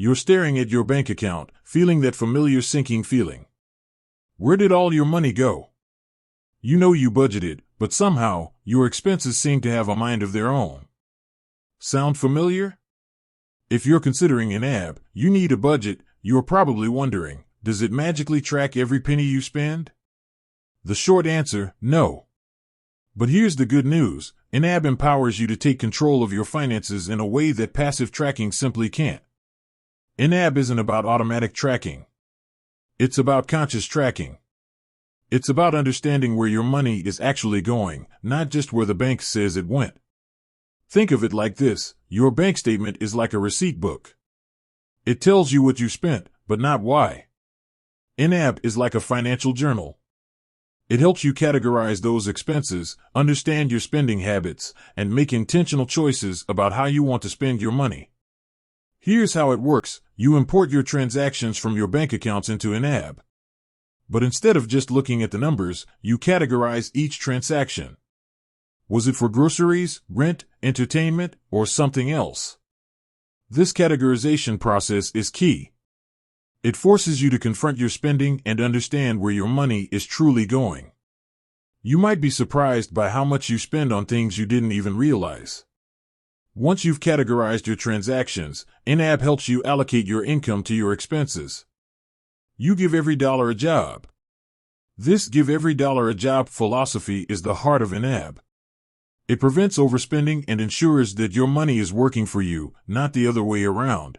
you're staring at your bank account, feeling that familiar sinking feeling. Where did all your money go? You know you budgeted, but somehow, your expenses seem to have a mind of their own. Sound familiar? If you're considering YNAB, you need a budget, you're probably wondering, does it magically track every penny you spend? The short answer, no. But here's the good news, YNAB empowers you to take control of your finances in a way that passive tracking simply can't. YNAB isn't about automatic tracking. It's about conscious tracking. It's about understanding where your money is actually going, not just where the bank says it went. Think of it like this, your bank statement is like a receipt book. It tells you what you spent, but not why. YNAB is like a financial journal. It helps you categorize those expenses, understand your spending habits, and make intentional choices about how you want to spend your money. Here's how it works. You import your transactions from your bank accounts into YNAB. But instead of just looking at the numbers, you categorize each transaction. Was it for groceries, rent, entertainment, or something else? This categorization process is key. It forces you to confront your spending and understand where your money is truly going. You might be surprised by how much you spend on things you didn't even realize. Once you've categorized your transactions, YNAB helps you allocate your income to your expenses. You give every dollar a job. This give every dollar a job philosophy is the heart of YNAB. It prevents overspending and ensures that your money is working for you, not the other way around.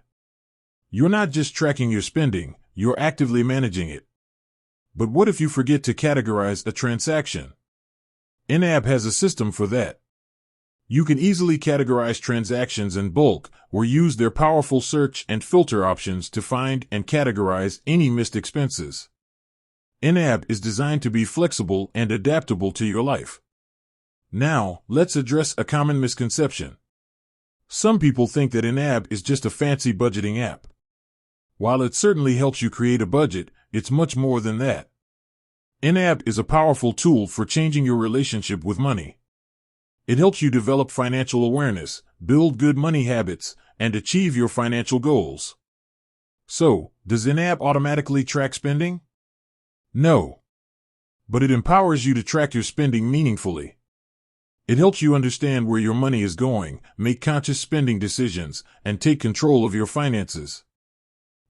You're not just tracking your spending, you're actively managing it. But what if you forget to categorize a transaction? YNAB has a system for that. You can easily categorize transactions in bulk or use their powerful search and filter options to find and categorize any missed expenses. YNAB is designed to be flexible and adaptable to your life. Now, let's address a common misconception. Some people think that YNAB is just a fancy budgeting app. While it certainly helps you create a budget, it's much more than that. YNAB is a powerful tool for changing your relationship with money. It helps you develop financial awareness, build good money habits, and achieve your financial goals. So, does YNAB automatically track spending? No. But it empowers you to track your spending meaningfully. It helps you understand where your money is going, make conscious spending decisions, and take control of your finances.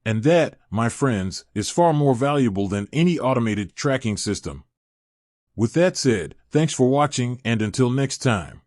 And that, my friends, is far more valuable than any automated tracking system. With that said, thanks for watching and until next time.